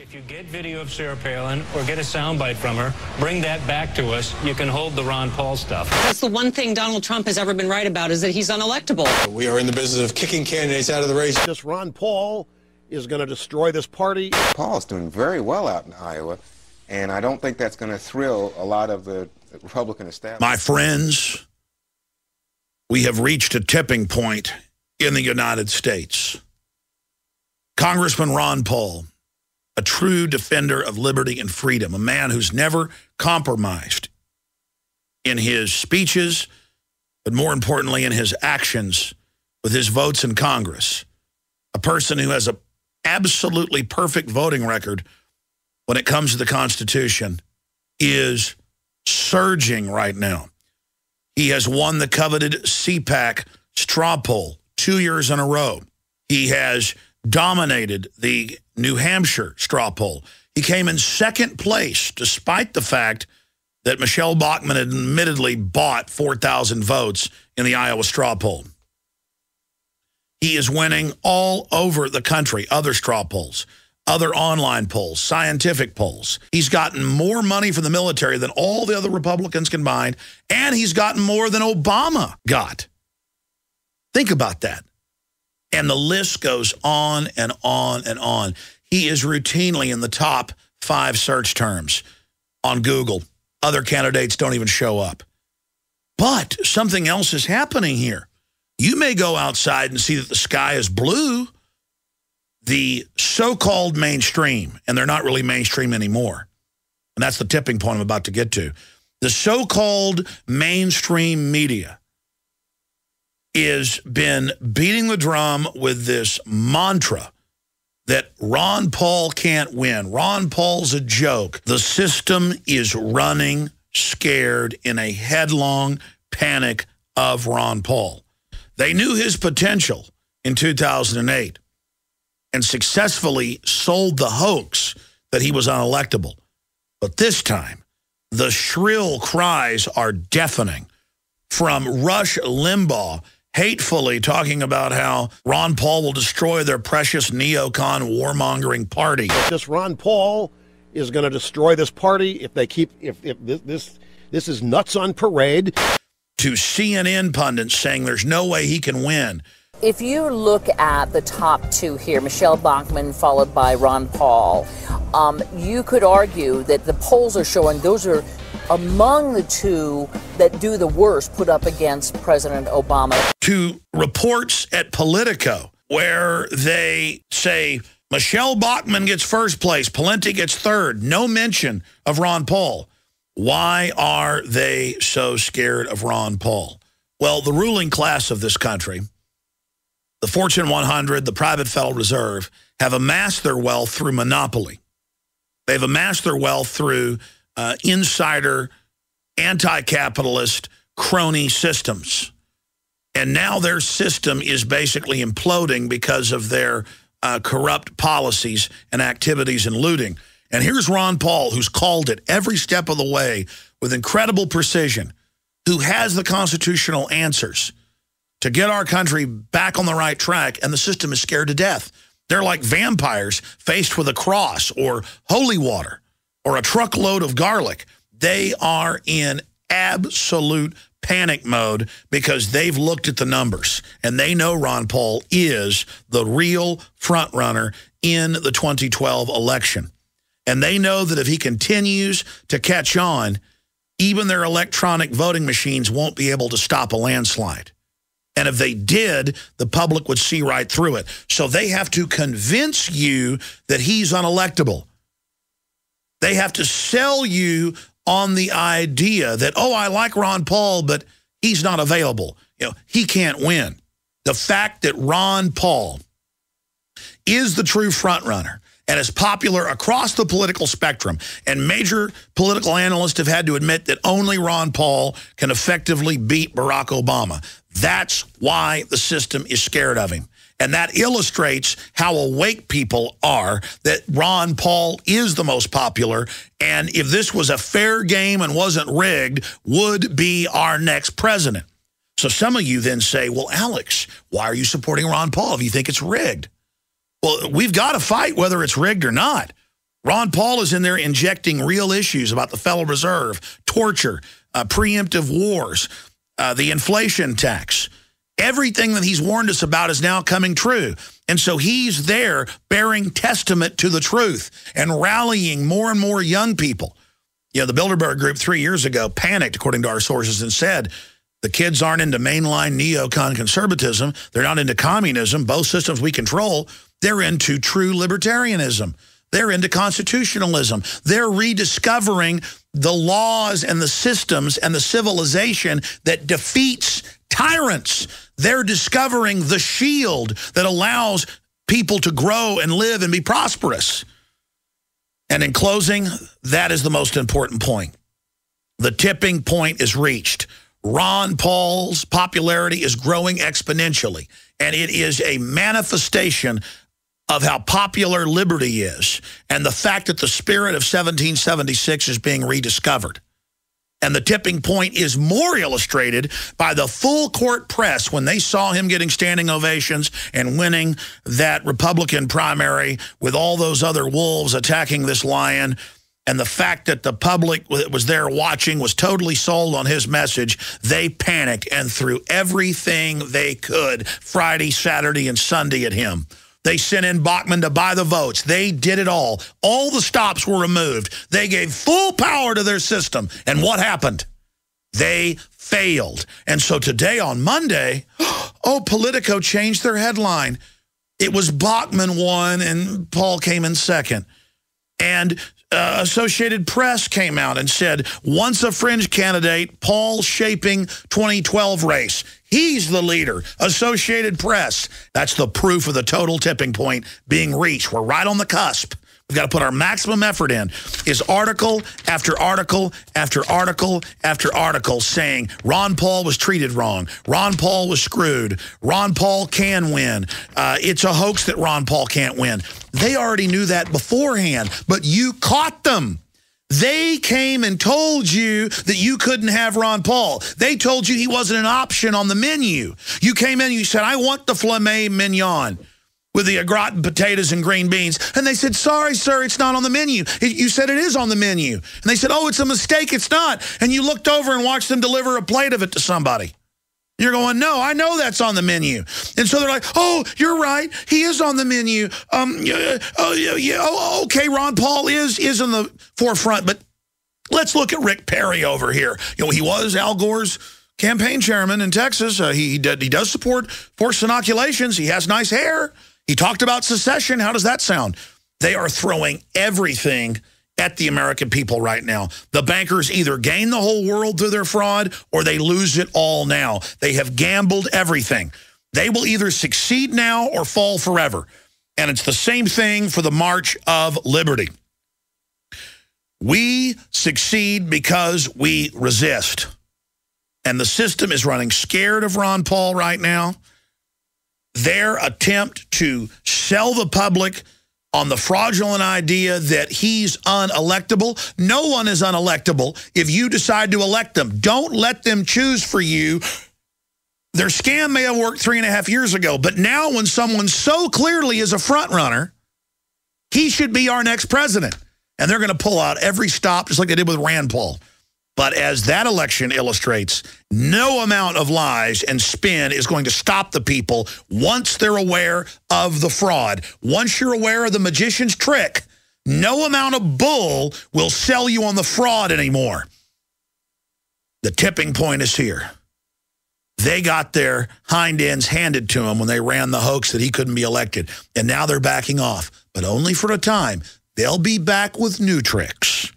If you get video of Sarah Palin or get a soundbite from her, bring that back to us. You can hold the Ron Paul stuff. That's the one thing Donald Trump has ever been right about, is that he's unelectable. We are in the business of kicking candidates out of the race. This Ron Paul is going to destroy this party. Paul's doing very well out in Iowa, and I don't think that's going to thrill a lot of the Republican establishment. My friends, we have reached a tipping point in the United States. Congressman Ron Paul, a true defender of liberty and freedom, a man who's never compromised in his speeches, but more importantly in his actions with his votes in Congress, a person who has an absolutely perfect voting record when it comes to the Constitution, is surging right now. He has won the coveted CPAC straw poll 2 years in a row. He has dominated the New Hampshire straw poll. He came in second place, despite the fact that Michelle Bachmann had admittedly bought 4,000 votes in the Iowa straw poll. He is winning all over the country, other straw polls, other online polls, scientific polls. He's gotten more money from the military than all the other Republicans combined, and he's gotten more than Obama got. Think about that. And the list goes on and on and on. He is routinely in the top 5 search terms on Google. Other candidates don't even show up. But something else is happening here. You may go outside and see that the sky is blue. The so-called mainstream, and they're not really mainstream anymore, and that's the tipping point I'm about to get to. The so-called mainstream media has been beating the drum with this mantra that Ron Paul can't win. Ron Paul's a joke. The system is running scared in a headlong panic of Ron Paul. They knew his potential in 2008 and successfully sold the hoax that he was unelectable. But this time, the shrill cries are deafening from Rush Limbaugh, hatefully talking about how Ron Paul will destroy their precious neocon warmongering party. This Ron Paul is going to destroy this party if they keep, if this is nuts on parade. To CNN pundits saying there's no way he can win. If you look at the top 2 here, Michelle Bachmann followed by Ron Paul, you could argue that the polls are showing those are among the 2 that do the worst put up against President Obama. To reports at Politico where they say Michelle Bachmann gets first place, Pawlenty gets third, no mention of Ron Paul. Why are they so scared of Ron Paul? Well, the ruling class of this country, the Fortune 100, the private Federal Reserve, have amassed their wealth through monopoly. They've amassed their wealth through insider, anti-capitalist, crony systems. And now their system is basically imploding because of their corrupt policies and activities and looting. And here's Ron Paul, who's called it every step of the way with incredible precision, who has the constitutional answers to get our country back on the right track, and the system is scared to death. They're like vampires faced with a cross or holy water or a truckload of garlic. They are in absolute panic mode because they've looked at the numbers, and they know Ron Paul is the real front runner in the 2012 election. And they know that if he continues to catch on, even their electronic voting machines won't be able to stop a landslide. And if they did, the public would see right through it. So they have to convince you that he's unelectable. They have to sell you on the idea that, oh, I like Ron Paul, but he's not available. You know, he can't win. The fact that Ron Paul is the true front runner and is popular across the political spectrum, and major political analysts have had to admit that only Ron Paul can effectively beat Barack Obama. That's why the system is scared of him. And that illustrates how awake people are, that Ron Paul is the most popular, and if this was a fair game and wasn't rigged, would be our next president. So some of you then say, well, Alex, why are you supporting Ron Paul if you think it's rigged? Well, we've got to fight whether it's rigged or not. Ron Paul is in there injecting real issues about the Federal Reserve, torture, preemptive wars, the inflation tax. Everything that he's warned us about is now coming true. And so he's there bearing testament to the truth and rallying more and more young people. You know, the Bilderberg Group 3 years ago panicked, according to our sources, and said the kids aren't into mainline neocon conservatism. They're not into communism, both systems we control. They're into true libertarianism. They're into constitutionalism. They're rediscovering the laws and the systems and the civilization that defeats tyrants. They're discovering the shield that allows people to grow and live and be prosperous. And in closing, that is the most important point. The tipping point is reached. Ron Paul's popularity is growing exponentially, and it is a manifestation of how popular liberty is and the fact that the spirit of 1776 is being rediscovered. And the tipping point is more illustrated by the full court press when they saw him getting standing ovations and winning that Republican primary with all those other wolves attacking this lion. And the fact that the public that was there watching was totally sold on his message. They panicked and threw everything they could Friday, Saturday, and Sunday at him. They sent in Bachmann to buy the votes. They did it all. All the stops were removed. They gave full power to their system. And what happened? They failed. And so today on Monday, Politico changed their headline. It was Bachmann won and Paul came in second. And Associated Press came out and said, once a fringe candidate, Paul shaping 2012 race. He's the leader. Associated Press. That's the proof of the total tipping point being reached. We're right on the cusp. We've got to put our maximum effort in. Is article after article after article after article saying Ron Paul was treated wrong. Ron Paul was screwed. Ron Paul can win. It's a hoax that Ron Paul can't win. They already knew that beforehand, but you caught them. They came and told you that you couldn't have Ron Paul. They told you he wasn't an option on the menu. You came in and you said, I want the filet mignon with the au gratin potatoes and green beans. And they said, sorry, sir, it's not on the menu. You said it is on the menu. And they said, oh, it's a mistake, it's not. And you looked over and watched them deliver a plate of it to somebody. You're going, no, I know that's on the menu. And so they're like, oh, you're right. He is on the menu. Okay, Ron Paul is in the forefront. But let's look at Rick Perry over here. You know, he was Al Gore's campaign chairman in Texas. He does support forced inoculations. He has nice hair. He talked about secession. How does that sound? They are throwing everything at the American people right now. The bankers either gain the whole world through their fraud or they lose it all now. They have gambled everything. They will either succeed now or fall forever. And it's the same thing for the March of Liberty. We succeed because we resist. And the system is running scared of Ron Paul right now. Their attempt to sell the public on the fraudulent idea that he's unelectable. No one is unelectable if you decide to elect them. Don't let them choose for you. Their scam may have worked 3.5 years ago, but now when someone so clearly is a front runner, he should be our next president. And they're going to pull out every stop, just like they did with Rand Paul. But as that election illustrates, no amount of lies and spin is going to stop the people once they're aware of the fraud. Once you're aware of the magician's trick, no amount of bull will sell you on the fraud anymore. The tipping point is here. They got their hind ends handed to them when they ran the hoax that he couldn't be elected. And now they're backing off, but only for a time. They'll be back with new tricks.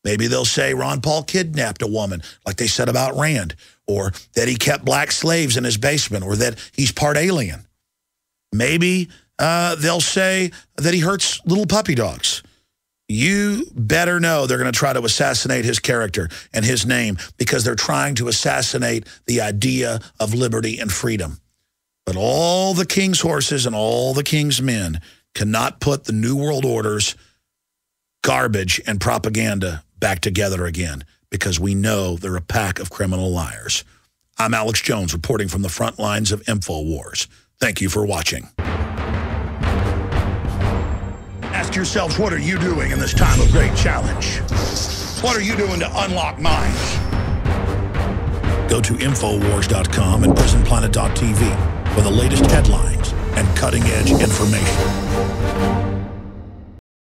Maybe they'll say Ron Paul kidnapped a woman, like they said about Rand, or that he kept black slaves in his basement, or that he's part alien. Maybe they'll say that he hurts little puppy dogs. You better know they're going to try to assassinate his character and his name because they're trying to assassinate the idea of liberty and freedom. But all the king's horses and all the king's men cannot put the New World Order's garbage and propaganda back together again, because we know they're a pack of criminal liars. I'm Alex Jones, reporting from the front lines of InfoWars. Thank you for watching. Ask ask yourselves, what are you doing in this time of great challenge? What are you doing to unlock minds? Go to Infowars.com and PrisonPlanet.tv for the latest headlines and cutting-edge information.